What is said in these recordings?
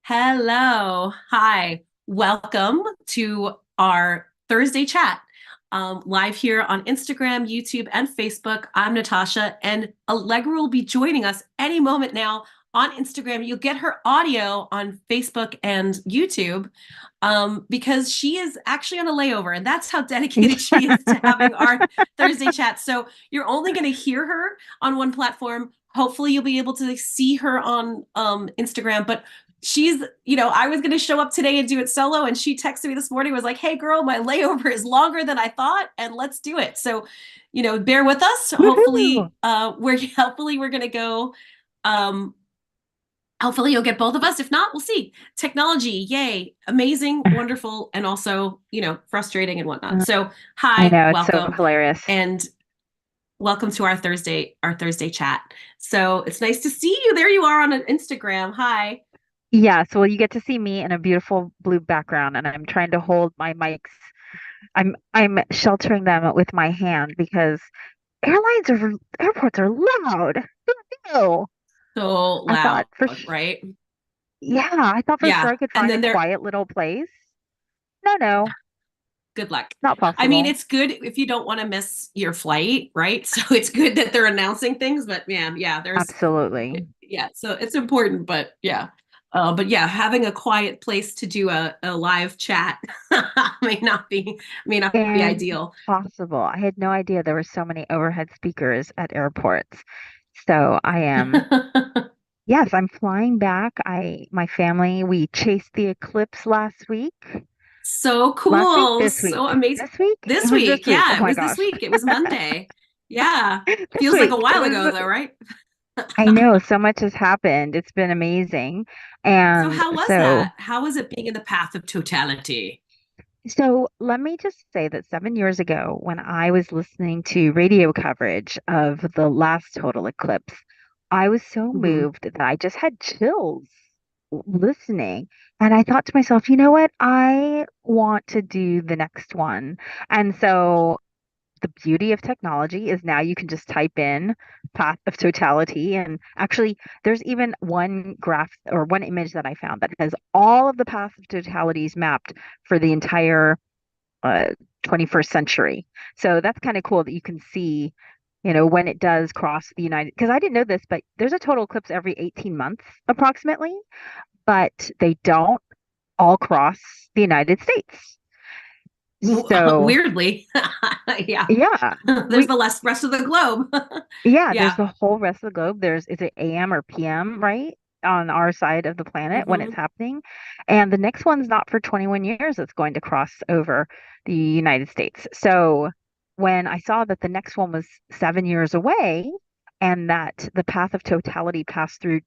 Hello. Hi. Welcome to our Thursday chat, live here on Instagram, YouTube, and Facebook. I'm Natasha, and Allegra will be joining us any moment now on Instagram. You'll get her audio on Facebook and YouTube because she is actually on a layover, and that's how dedicated she is to having our Thursday chat. So you're only going to hear her on one platform. Hopefully, you'll be able to see her on Instagram, but I was going to show up today and do it solo. And she texted me this morning, was like, hey, girl, my layover is longer than I thought. And let's do it. So, bear with us. Woohoo! Hopefully we're going to go. Um, Hopefully you'll get both of us. If not, we'll see. Technology, yay, amazing, wonderful, and also, frustrating and whatnot. So, I hi, know, it's so welcome. hilarious. And welcome to our Thursday chat. So it's nice to see you. There you are on an Instagram. Hi. Yes, well, you get to see me in a beautiful blue background, and I'm trying to hold my mics. I'm sheltering them with my hand because airports are loud. No, So I thought loud, right? I thought for sure Yeah. I could And find a then they're quiet little place. No, good luck. not I mean, possible. it's good if you don't want to miss your flight, right? So it's good that they're announcing things, but man, yeah, Absolutely. so it's important, but yeah. But yeah, having a quiet place to do a live chat may not be may not be ideal. Impossible. I had no idea there were so many overhead speakers at airports. So I am Yes, I'm flying back. My family, we chased the eclipse last week. So Last week? cool. This So week? amazing. This week? It This was this week. week. Oh Yeah, it my was this gosh. week. It was Monday. Yeah. This Feels like a week. It while was, ago though, right? I know so much has happened. It's been amazing. So And how was so, that? How was it being in the path of totality? so let me just say that 7 years ago, when I was listening to radio coverage of the last total eclipse, I was so Hmm. moved that I just had chills listening. And I thought to myself, you know what? I want to do the next one. And so the beauty of technology is now you can just type in path of totality. And actually, there's even one graph or one image that I found that has all of the paths of totalities mapped for the entire uh, 21st century. So that's kind of cool that you can see, when it does cross the United, because I didn't know this, but there's a total eclipse every 18 months approximately, but they don't all cross the United States. So Weirdly. Yeah. yeah, There's we the rest of the globe. yeah, there's Yeah. the whole rest of the globe. Is it AM or PM, right? On our side of the planet when it's Hmm. happening. And the next one's not for 21 years, it's going to cross over the United States. So when I saw that the next one was 7 years away and that the path of totality passed through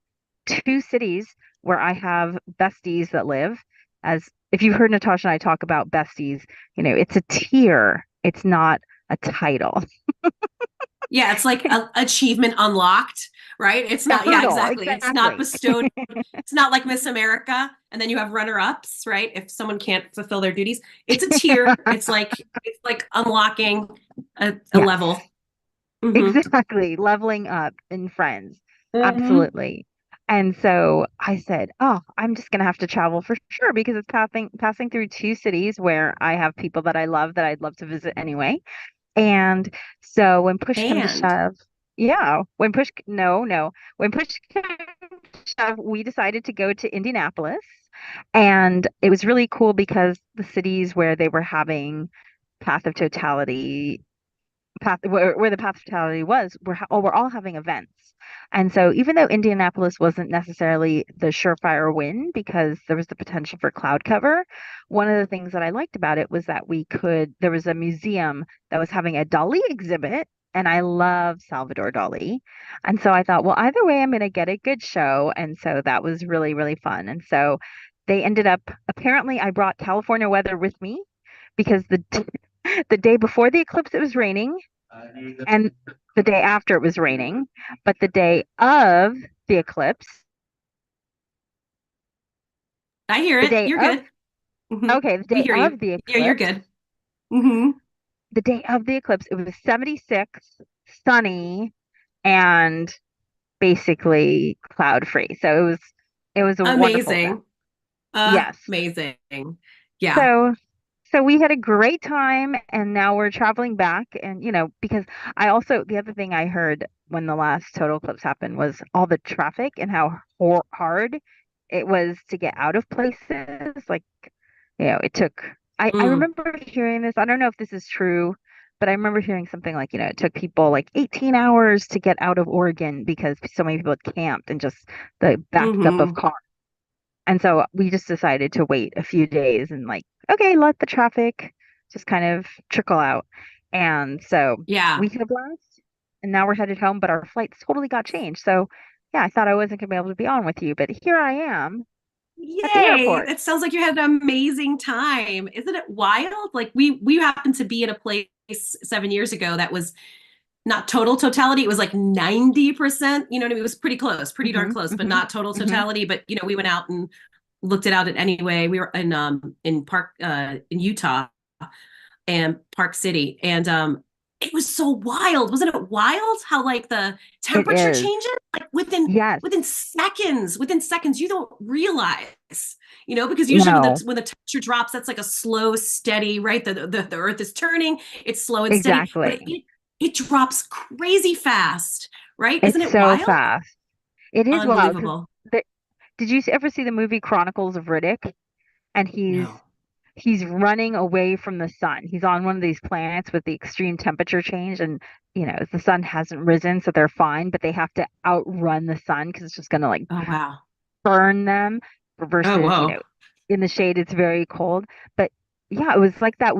two cities where I have besties that live, as if you've heard Natasha and I talk about besties, it's a tier, it's not a title. Yeah, it's like achievement unlocked, right? It's A not, yeah, hurdle, exactly. It's not exactly. bestowed. It's not like Miss America, and then you have runner-ups, right? If someone can't fulfill their duties, it's a tier. It's like unlocking a Yes, level. Hmm. exactly. Leveling up in friends. Hmm. Absolutely. And so I said, "Oh, I'm just gonna have to travel for sure because it's passing through two cities where I have people that I love that I'd love to visit anyway." And so when push came to And shove, yeah, when push came to shove, we decided to go to Indianapolis. And it was really cool because the cities where they were having path of totality where the path fatality was, we're all having events. And so even though Indianapolis wasn't necessarily the surefire win because there was the potential for cloud cover, one of the things that I liked about it was that there was a museum that was having a Dali exhibit. And I love Salvador Dali. And so I thought, well, either way, I'm going to get a good show. And so that was really, really fun. And so they ended up, apparently, I brought California weather with me because the day before the eclipse it was raining and the day after it was raining, but the day of the eclipse, I hear the it. day You're of good. Hmm. okay, the We day hear you. of the Yeah, you're eclipse, good. Hmm. the day of the eclipse, it was 76, sunny, and basically cloud free. So it was a wonderful event. Amazing. Yes. Amazing. Yeah. So so we had a great time and now we're traveling back and because I also the other thing I heard when the last total eclipse happened was all the traffic and how hard it was to get out of places. Like, it took I Mm, remember hearing this. I don't know if this is true, but I remember hearing something like, it took people like 18 hours to get out of Oregon because so many people had camped and just the backed up of hmm. cars. And so we just decided to wait a few days and like, okay, let the traffic just kind of trickle out. And so Yeah. we had a blast and now we're headed home, but our flights totally got changed. So yeah, I thought I wasn't gonna be able to be on with you, but here I am at the Yay. airport. That sounds like you had an amazing time. Isn't it wild? Like we happened to be in a place 7 years ago that was not total totality. It was like 90%, you know what I mean? It was pretty close, pretty darn Hmm. close, but Hmm. not total Hmm. totality. But we went out and looked it out it anyway. We were in park in Utah and Park City. And it was so wild. Wasn't it wild how like the It temperature is. changes like within Yes. within seconds you don't realize, because usually when No, the temperature drops, that's like a slow, steady, right? The earth is turning, it's slow and steady, but exactly. it drops crazy fast, right? Isn't It's it so wild? fast. It is wild because Unbelievable. did you ever see the movie Chronicles of Riddick? And No. he's running away from the sun. He's on one of these planets with the extreme temperature change, and the sun hasn't risen, so they're fine, but they have to outrun the sun because it's just gonna like Oh wow. burn them. Oh Versus, whoa. in the shade it's very cold. But yeah, it was like that.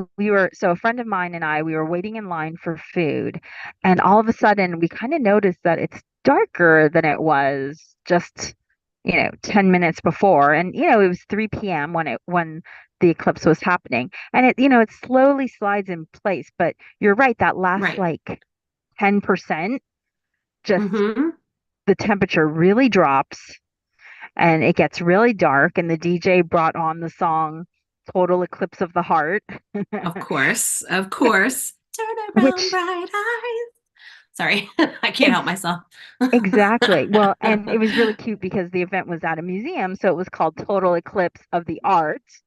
So a friend of mine and I, we were waiting in line for food, and all of a sudden we kind of noticed that it's darker than it was just 10 minutes before. And it was 3 p.m. when the eclipse was happening, and it slowly slides in place. But you're right, that last Right. like 10%, just Mm-hmm. the temperature really drops and it gets really dark, and the DJ brought on the song Total Eclipse of the Heart. Of course. Of course. Turn around, Which bright eyes. Sorry, I can't help ex myself. exactly. Well, and it was really cute because the event was at a museum, so it was called Total Eclipse of the Arts.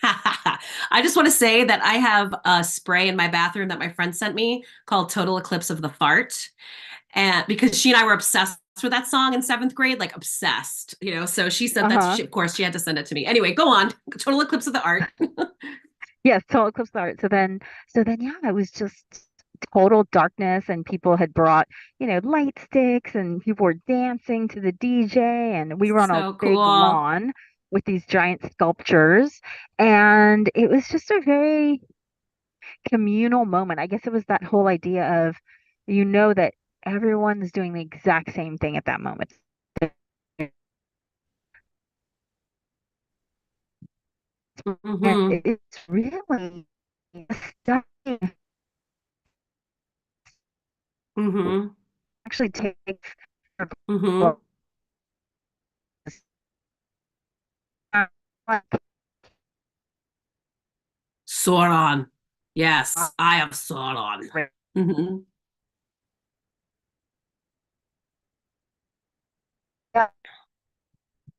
I just want to say that I have a spray in my bathroom that my friend sent me called Total Eclipse of the Fart. And because she and I were obsessed with that song in seventh grade, like obsessed, so she sent that Uh-huh. of course she had to send it to me. Anyway, go on. Total Eclipse of the Art. Yes, Total Eclipse of the Arts. So then yeah, it was just total darkness and people had brought, light sticks and people were dancing to the DJ and we were on a So big cool. lawn with these giant sculptures and it was just a very communal moment. I guess it was that whole idea of that everyone's doing the exact same thing at that moment. And Mm-hmm. it's really stunning. Mm-hmm. Actually takes Mm-hmm. Sauron. Yes, I am Sauron. Mm-hmm.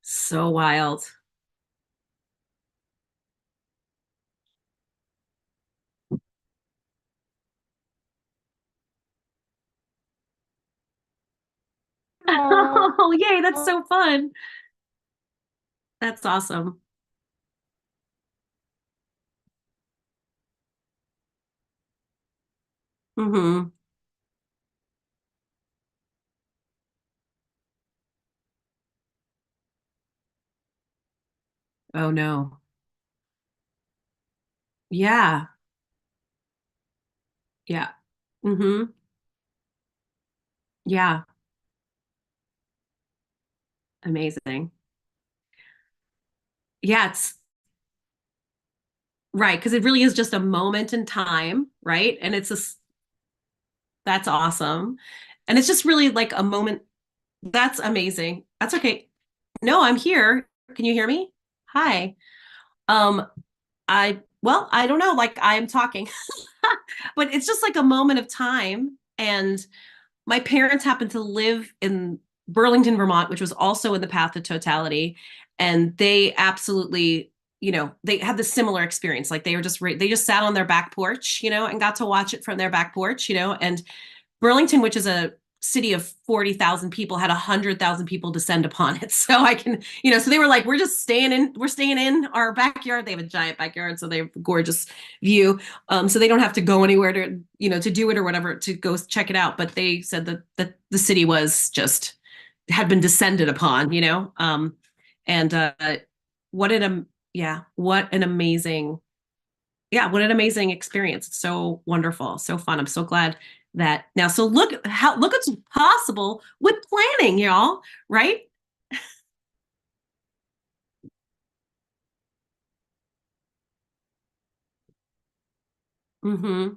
So wild. Oh, yay, that's so fun. That's awesome. Mm-hmm. Oh no. Yeah. Yeah. Mm-hmm. Yeah. Amazing. Yeah, it's right, because it really is just a moment in time, right? And it's just that's awesome. And it's just really like a moment. That's amazing. That's okay. No, I'm here. Can you hear me? Hi. Um, I don't know, like I'm talking, but it's just like a moment of time. And my parents happened to live in Burlington, Vermont, which was also in the path of totality. and they absolutely, they had the similar experience. Like they just sat on their back porch, and got to watch it from their back porch, and Burlington, which is a city of 40,000 people, had 100,000 people descend upon it. So I can, so they were like, we're staying in our backyard. They have a giant backyard, so they have a gorgeous view. So they don't have to go anywhere to, to do it or whatever, to go check it out. But they said that the city was just, had been descended upon, and what what an amazing, what an amazing experience. It's so wonderful, so fun. I'm so glad that now. So look what's possible with planning, y'all, right? Mm-hmm.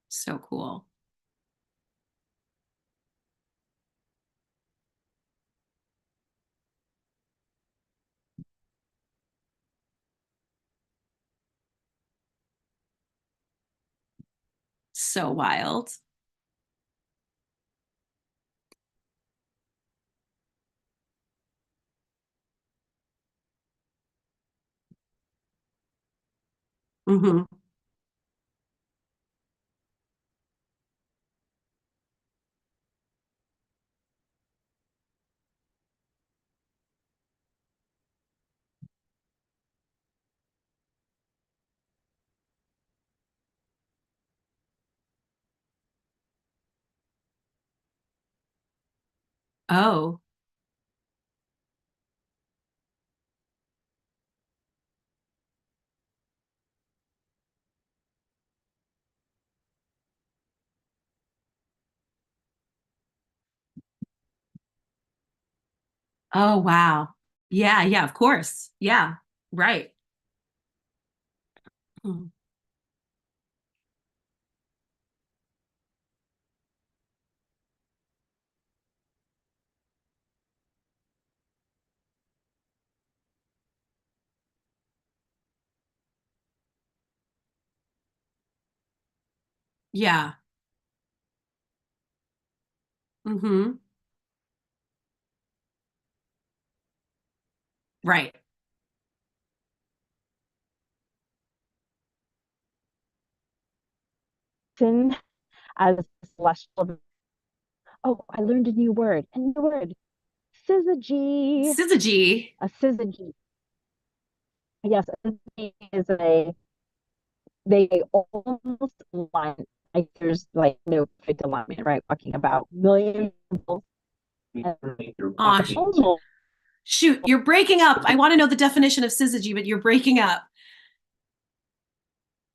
So cool. So wild. Mm-hmm. Oh, oh, wow. Yeah, yeah, of course. Yeah, right. Mhm. Yeah. Mm-hmm. Right. As celestial. Oh, I learned a new word. A new word. Syzygy. Syzygy. A syzygy. Yes, a syzygy is a they almost align. Like there's like no perfect alignment, right? Talking about millions of people and Oh, almost. shoot, you're breaking up. I want to know the definition of syzygy, but you're breaking up.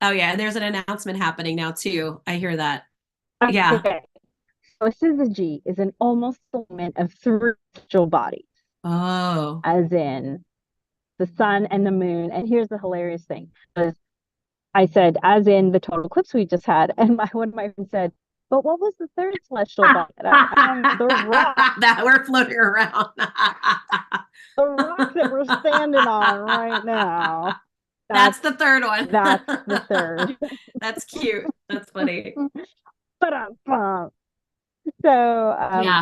Oh yeah, and there's an announcement happening now too. I hear that. Yeah. Okay. So a syzygy is an almost alignment of three celestial bodies, Oh. as in the sun and the moon. And here's the hilarious thing: was I said, as in the total eclipse we just had, and my one of my friends said, but what was the third celestial body? The rock, That we're floating around. the rock that we're standing on right now. That's That's the third one. that's the third. That's cute. That's funny. But Yeah.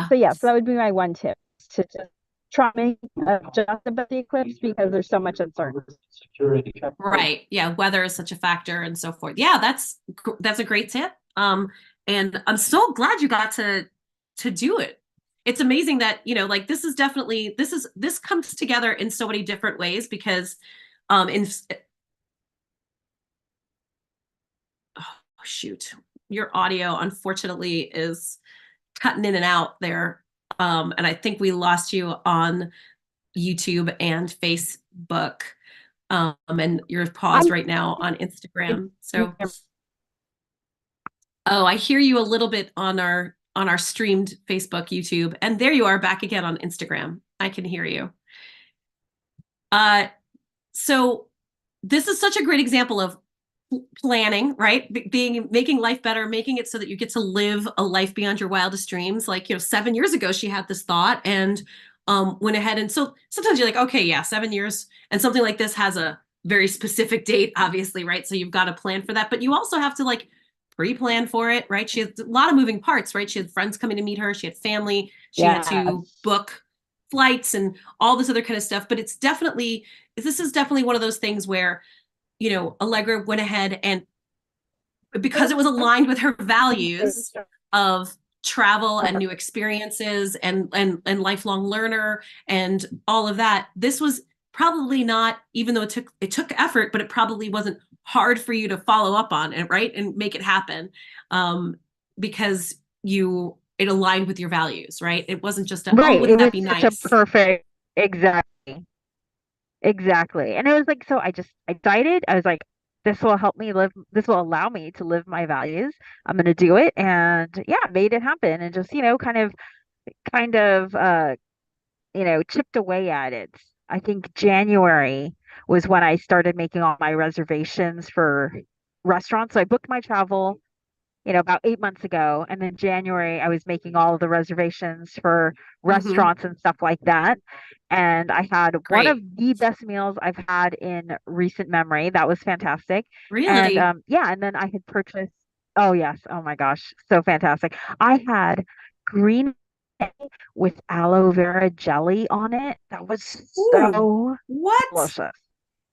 so yeah, so that would be my one tip to just try to make adjust about the eclipse because there's so much uncertainty. Right. Yeah. Weather is such a factor and so forth. Yeah, that's a great tip. And I'm so glad you got to do it. It's amazing that, like this is definitely this comes together in so many different ways because in oh shoot, your audio unfortunately is cutting in and out there. And I think we lost you on YouTube and Facebook. And you're paused I'm right now on Instagram. So, oh, I hear you a little bit on our streamed Facebook, YouTube, and there you are back again on Instagram. I can hear you. Uh, so this is such a great example of planning, right? Being making life better, making it so that you get to live a life beyond your wildest dreams. Like, 7 years ago, she had this thought and went ahead. And so sometimes you're like, okay, yeah, 7 years. And something like this has a very specific date, obviously, right? So you've got to plan for that, but you also have to like pre-plan for it, right? She had a lot of moving parts, right? She had friends coming to meet her, she had family, she had to Yes. book flights and all this other kind of stuff. But this is definitely one of those things where, Allegra went ahead and because it was aligned with her values of travel and new experiences and lifelong learner and all of that, this was probably not, even though it took effort, but it probably wasn't hard for you to follow up on it, right, and make it happen, because it aligned with your values, right? It wasn't just a, oh, Right. It wouldn't that was be such a nice? perfect, exactly. Exactly. And it was like, so I decided, I was like, this will allow me to live my values. I'm going to do it. And yeah, made it happen and just, kind of, chipped away at it. I think January was when I started making all my reservations for restaurants. So I booked my travel, about 8 months ago. And then January, I was making all of the reservations for Mm-hmm. restaurants and stuff like that. And I had one of Great. the best meals I've had in recent memory. That was fantastic. And Really? yeah, and then I had purchased, oh yes, oh my gosh, so fantastic. I had green tea with aloe vera jelly on it. That was Ooh, so what? delicious.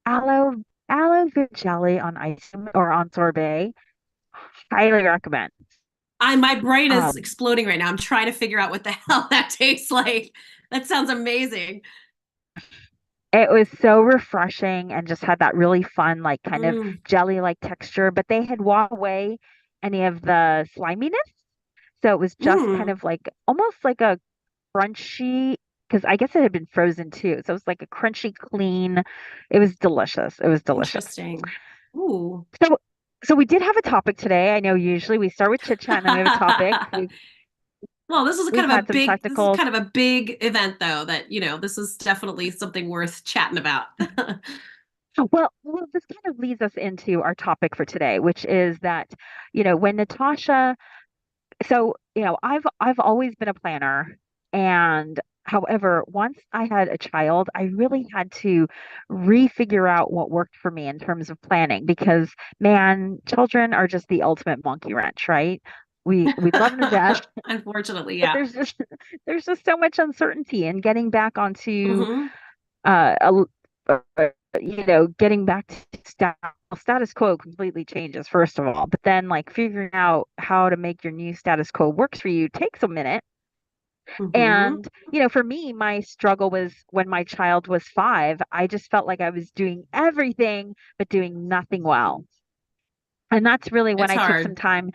Aloe aloe vera jelly on ice cream or on sorbet. Highly recommend. My brain is Um, exploding right now. I'm trying to figure out what the hell that tastes like. That sounds amazing. it was so refreshing and just had that really fun, like kind of Mm, jelly-like texture, but they had washed away any of the sliminess. So it was just kind mm, of like almost like a crunchy, because I guess it had been frozen too. So it was like a crunchy, clean. It was delicious. It was delicious. interesting. Ooh. So, so we did have a topic today. I know usually we start with chit chat and then we have a topic. Well, We've had some this is technical. kind of a big event though that, this is definitely something worth chatting about. Well, this kind of leads us into our topic for today, which is that, when Natasha, so, I've always been a planner, and however, once I had a child, I really had to refigure out what worked for me in terms of planning because, man, children are just the ultimate monkey wrench, right? We love them to death, Unfortunately, but yeah. there's just so much uncertainty in getting back onto Hmm. uh, a, getting back to status quo completely changes, first of all. But then, like, figuring out how to make your new status quo works for you takes a minute. Hmm. And, for me, my struggle was when my child was 5, I just felt like I was doing everything, but doing nothing well. And that's really when It's I took some hard. time.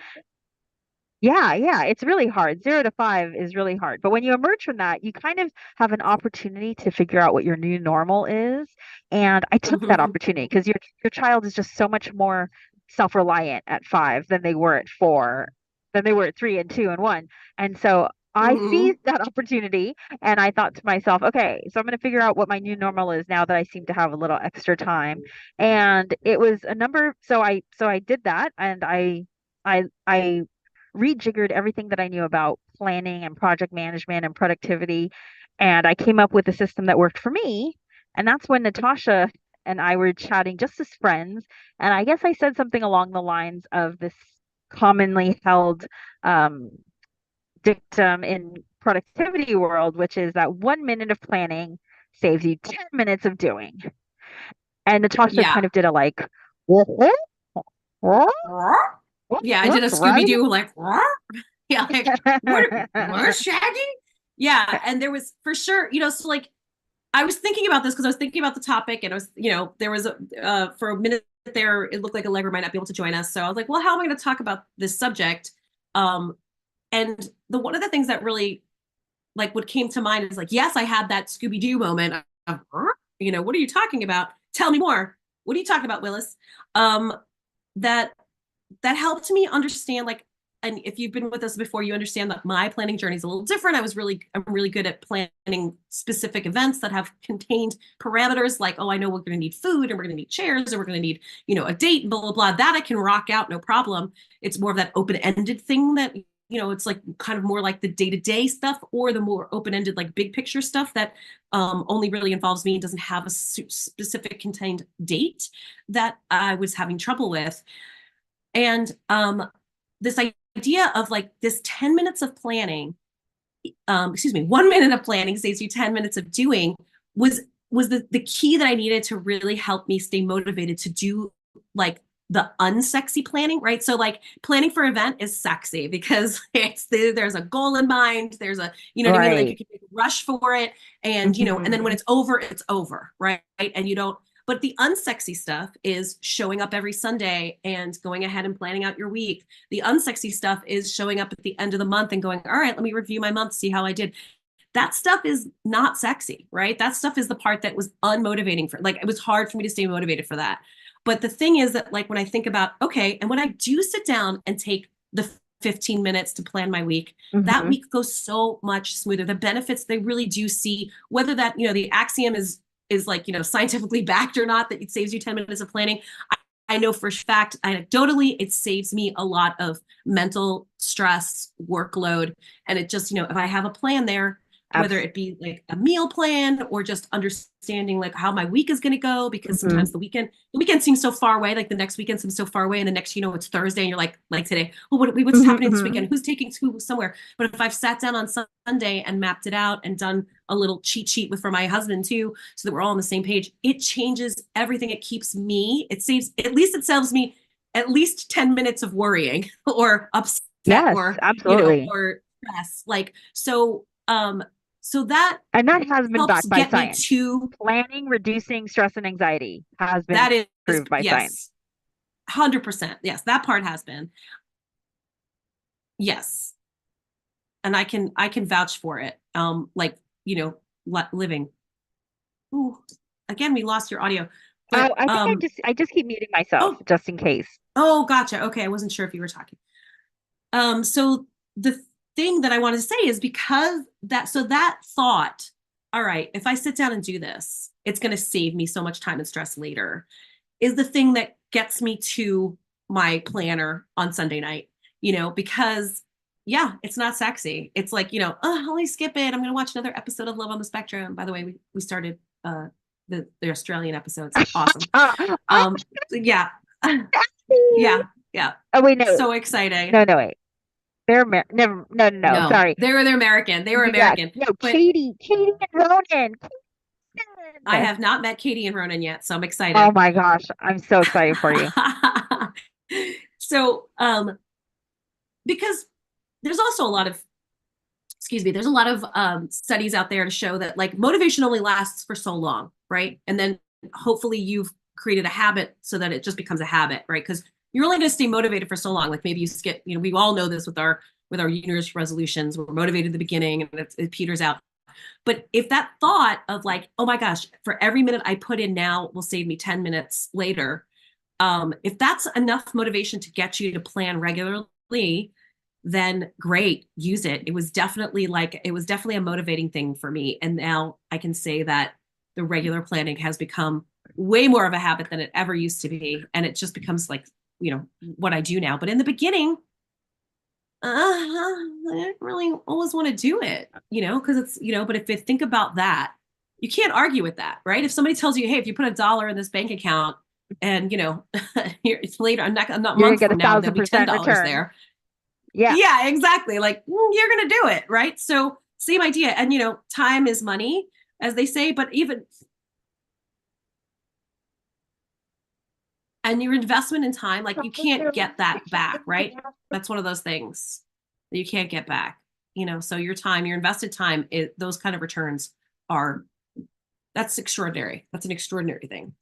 Yeah, yeah, it's really hard. 0 to 5 is really hard. But when you emerge from that, you kind of have an opportunity to figure out what your new normal is. And I took that Hmm. opportunity because your child is just so much more self-reliant at 5 than they were at 4, than they were at 3 and 2 and 1. And so I Hmm. seized that opportunity and I thought to myself, okay, so I'm going to figure out what my new normal is now that I seem to have a little extra time. And it was a number, so I did that and I rejiggered everything that I knew about planning and project management and productivity. And I came up with a system that worked for me. And that's when Natasha and I were chatting just as friends. And I guess I said something along the lines of this commonly held um, dictum in productivity world, which is that 1 minute of planning saves you 10 minutes of doing. And Natasha Yeah. kind of did a like, "What? What? Yeah, I What? did a Scooby Right?" Doo like, yeah, like what Shaggy? Yeah, and there was for sure, so like I was thinking about this because I was thinking about the topic, and I was, there was for a minute there, it looked like Allegra might not be able to join us, so I was like, well, how am I going to talk about this subject? Um, and the one of the things that really like what came to mind is like, yes, I had that Scooby Doo moment of, what are you talking about? Tell me more. What are you talking about, Willis? Um, that that helped me understand like, and if you've been with us before, you understand that my planning journey is a little different. I'm really good at planning specific events that have contained parameters like, oh, I know we're going to need food and we're going to need chairs and we're going to need, a date, blah, blah, blah. That I can rock out, no problem. It's more of that open-ended thing that it's like kind of more like the day-to-day stuff, or the more open-ended, like big picture stuff that only really involves me and doesn't have a specific contained date, that I was having trouble with. And this idea of like this 10 minutes of planning, 1 minute of planning saves you 10 minutes of doing, was the key that I needed to really help me stay motivated to do like the unsexy planning, right? So like planning for an event is sexy because there's a goal in mind. There's a, you know what I mean? Like you Right. can rush for it, and and then when Hmm. it's over, right? And you don't, but the unsexy stuff is showing up every Sunday and going ahead and planning out your week. The unsexy stuff is showing up at the end of the month and going, all right, let me review my month, see how I did. That stuff is not sexy, right? That stuff is the part that was unmotivating for, like, it was hard for me to stay motivated for that. But the thing is that, like, when I think about, okay, and when I do sit down and take the 15 minutes to plan my week, that Hmm. week goes so much smoother. The benefits, they really do see, whether that, the axiom is like, scientifically backed or not, that it saves you 10 minutes of planning. I know for a fact, anecdotally, it saves me a lot of mental stress, workload. And it just, if I have a plan there, whether it be like a meal plan or just understanding like how my week is going to go, because Absolutely. sometimes the weekend seems so far away, like the next weekend seems so far away, and the next, it's Thursday and you're like today, well, what's happening this Hmm. weekend, who's taking who somewhere. But if I've sat down on Sunday and mapped it out and done a little cheat sheet for my husband too, so that we're all on the same page, it changes everything. It keeps me, it saves, at least it saves me at least 10 minutes of worrying or upset Yes, or, absolutely. or stress. Like, so that And that has been helps backed by get me science. to, Planning, reducing stress and anxiety has been that is, proved by science. yes, 100%. Yes, that part has been. Yes. And I can vouch for it. Like, you know, living. Ooh, again, we lost your audio. Oh, But I think I just keep muting myself oh, just in case. oh, gotcha. Okay, I wasn't sure if you were talking. So the thing that I wanted to say is, because that thought, all right, if I sit down and do this, it's going to save me so much time and stress later, is the thing that gets me to my planner on Sunday night, because yeah, it's not sexy. It's like, oh, let me skip it. I'm going to watch another episode of Love on the Spectrum. By the way, we started the Australian episodes. Awesome. I'm Yeah. happy. Yeah. Yeah. Oh wait, no, So exciting. no, no, wait. Never, no, no, no. No, Sorry. they're American. They were Yeah, American. no, But Katie and Ronan. I Katie. have not met Katie and Ronan yet, so I'm Oh excited. my gosh, I'm so excited for you. So, because there's also a lot of, excuse me, there's a lot of studies out there to show that like motivation only lasts for so long, right? And then hopefully you've created a habit so that it just becomes a habit, right? Because you're only going to stay motivated for so long. Like maybe you skip, we all know this with our New Year's resolutions. We're motivated at the beginning and it peters out. But if that thought of like, oh my gosh, for every minute I put in now will save me 10 minutes later, if that's enough motivation to get you to plan regularly, then great, use it. It was definitely a motivating thing for me. And now I can say that the regular planning has become way more of a habit than it ever used to be. And it just becomes like, what I do now. But in the beginning, I didn't really always want to do it, because but if you think about that, you can't argue with that, right? If somebody tells you, hey, if you put $1 in this bank account and, it's later, I'm not a You're gonna month get a from now, thousand there'll be percent $10 return. there. Yeah. Yeah, exactly. Like, you're going to do it, right? So same idea. And, time is money, as they say, but even, and your investment in time, like you can't get that back, right? That's one of those things that you can't get back. So your time, your invested time, those kind of returns are, that's extraordinary. That's an extraordinary thing.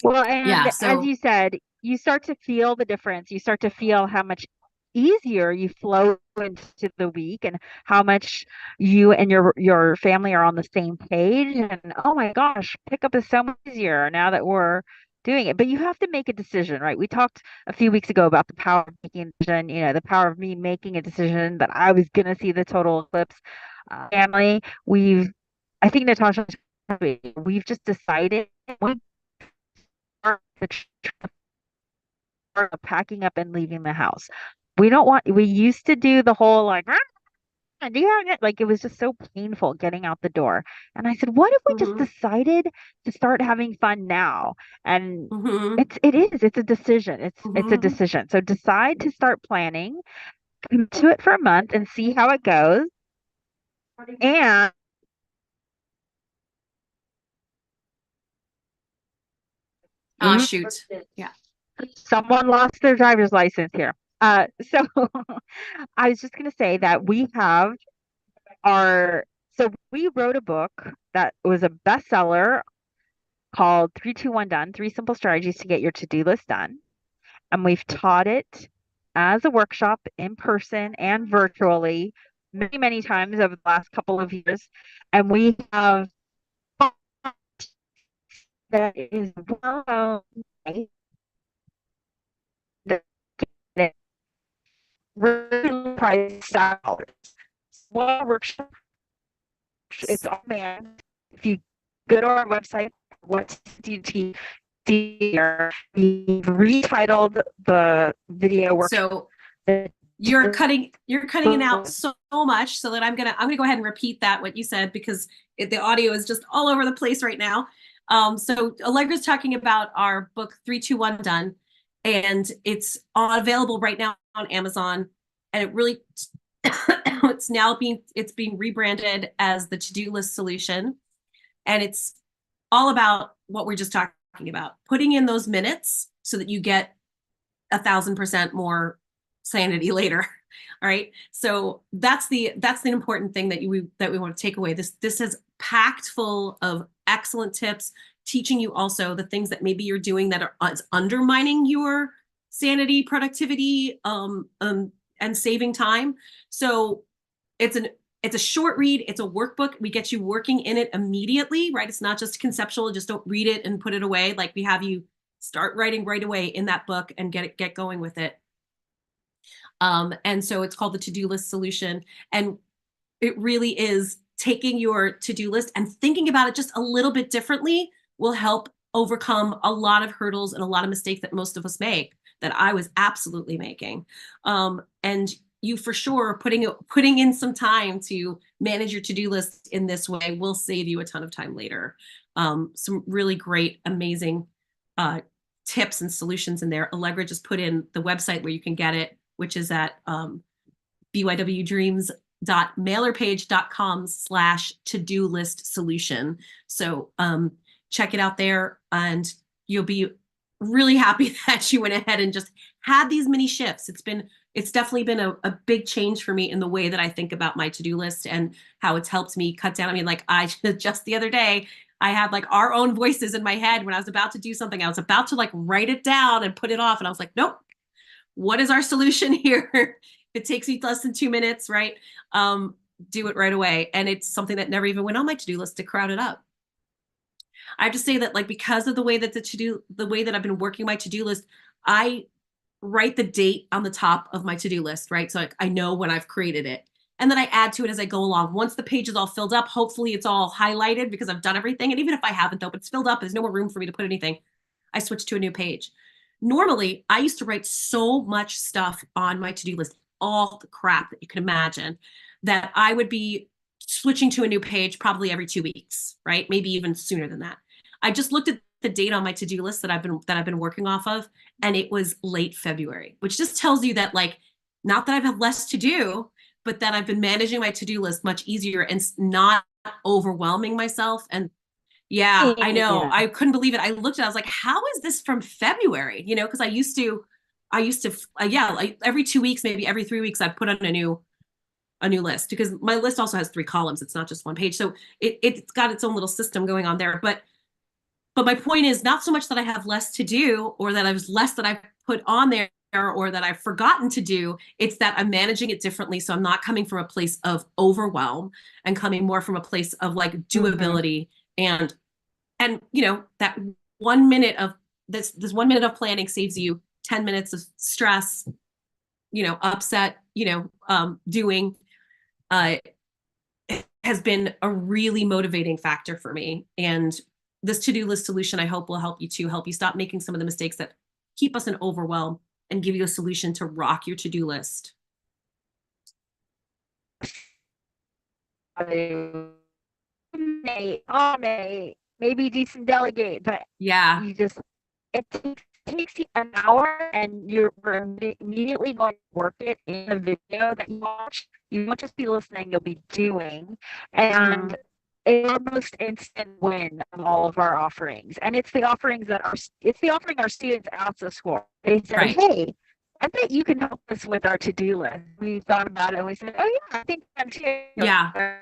Well, Yeah. and as So you said, you start to feel the difference. You start to feel how much easier you flow into the week and how much you and your family are on the same page. And oh my gosh, pickup is so much easier now that we're doing it. But you have to make a decision, right? We talked a few weeks ago about the power of making a decision, the power of me making a decision that I was going to see the total eclipse. Family, I think Natasha, we've just decided we are the packing up and leaving the house. we used to do the whole like, "Ah, do you have it?" Like it was just so painful getting out the door. And I said, what if we just Mm-hmm. decided to start having fun now? And Mm-hmm. it's a decision. It's a Mm-hmm. decision. So decide to start planning, commit to it for a month and see how it goes. And Ah, oops, shoot. Yeah. someone lost their driver's license here. So I was just going to say that we wrote a book that was a bestseller called 321 Done, Three Simple Strategies to Get Your To-Do List Done. And we've taught it as a workshop in person and virtually many, many times over the last couple of years. And we have that is well known that really price $7. One workshop, it's on demand. If you go to our website, what's DT, we've retitled the video workshop. So you're cutting it out so much so that I'm gonna go ahead and repeat that what you said because the audio is just all over the place right now. So Allegra's talking about our book 321 Done, and it's available right now on Amazon, and it really it's being rebranded as the To-Do List Solution, and it's all about what we're just talking about, putting in those minutes so that you get 1,000% more sanity later. All right. So that's the important thing that we want to take away. This is packed full of excellent tips, teaching you also the things that maybe you're doing that are undermining your sanity, productivity, and saving time. So it's an it's a short read. It's a workbook. We get you working in it immediately, right? It's not just conceptual. Just don't read it and put it away. Like we have you start writing right away in that book and get going with it. And so it's called the To-Do List Solution. And it really is taking your to-do list and thinking about it just a little bit differently will help overcome a lot of hurdles and a lot of mistakes that most of us make that I was absolutely making. And you for sure putting in some time to manage your to-do list in this way will save you a ton of time later. Some really great, amazing tips and solutions in there. Allegra just put in the website where you can get it, which is at bywdreams.mailerpage.com/to-do list solution. So check it out there and you'll be really happy that you went ahead and just had these mini shifts. It's definitely been a big change for me in the way that I think about my to-do list and how it's helped me cut down. I mean, like I just the other day, I had like our own voices in my head when I was about to do something. I was about to like write it down and put it off. And I was like, nope, what is our solution here? It takes me less than 2 minutes, right? Do it right away. And it's something that never even went on my to-do list to crowd it up. I have to say that like because of the way that the way that I've been working my to-do list, I write the date on the top of my to-do list, right? So like, I know when I've created it. And then I add to it as I go along. Once the page is all filled up, hopefully it's all highlighted because I've done everything. And even if I haven't, though, but it's filled up, there's no more room for me to put anything. I switch to a new page. Normally, I used to write so much stuff on my to-do list, all the crap that you can imagine, that I would be switching to a new page probably every 2 weeks, right? Maybe even sooner than that. I just looked at the date on my to-do list that I've been working off of, and it was late February, which just tells you that like, not that I've had less to do, but that I've been managing my to-do list much easier and not overwhelming myself. And yeah, I know. yeah. I couldn't believe it. I looked at it, I was like, how is this from February? You know, because yeah, like every 2 weeks, maybe every 3 weeks, I'd put on a new list because my list also has 3 columns. It's not just one page. So it's got its own little system going on there. But my point is not so much that I have less to do or that I was less that I've put on there or that I've forgotten to do. It's that I'm managing it differently. So I'm not coming from a place of overwhelm and coming more from a place of like Hmm. doability and you know that 1 minute of this 1 minute of planning saves you 10 minutes of stress, you know, upset, you know, doing uh has been a really motivating factor for me. And this to-do list solution I hope will help you stop making some of the mistakes that keep us in overwhelm and give you a solution to rock your to-do list. Maybe decent delegate, but Yeah, you just it takes you an hour and we're immediately going to work it in the video that you watch. You won't just be listening, you'll be doing. And it's almost instant win of all of our offerings. And it's the offerings it's the offering our students asked us for. They said, right. hey, I bet you can help us with our to-do list. We thought about it and we said, oh yeah, I think I'm too. Yeah,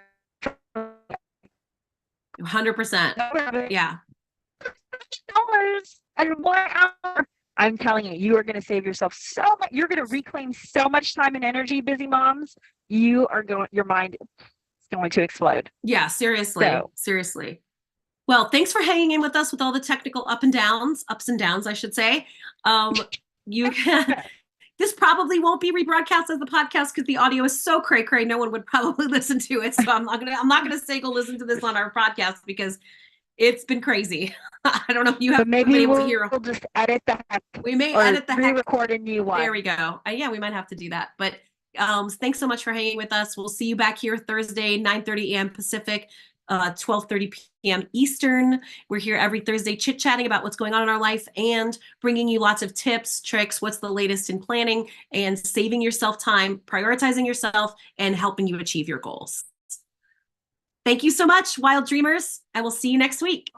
100%. Yeah. Dollars and 1 hour. I'm telling you, you are going to save yourself so much. You're going to reclaim so much time and energy, busy moms. Your mind is going to explode. Yeah, seriously. So, Seriously. Well, thanks for hanging in with us with all the technical ups and downs, I should say. You can, this probably won't be rebroadcast as the podcast because the audio is so cray cray. No one would probably listen to it. So I'm not gonna say go listen to this on our podcast because it's been crazy. I don't know if you have but maybe been able to hear. we'll just edit the heck We may or edit the heck. re-record a new one. There we go. Yeah, we might have to do that. But thanks so much for hanging with us. We'll see you back here Thursday, 9:30 a.m. Pacific, 12:30 p.m. Eastern. We're here every Thursday chit-chatting about what's going on in our life and bringing you lots of tips, tricks, what's the latest in planning and saving yourself time, prioritizing yourself, and helping you achieve your goals. Thank you so much, Wild Dreamers, and we'll see you next week.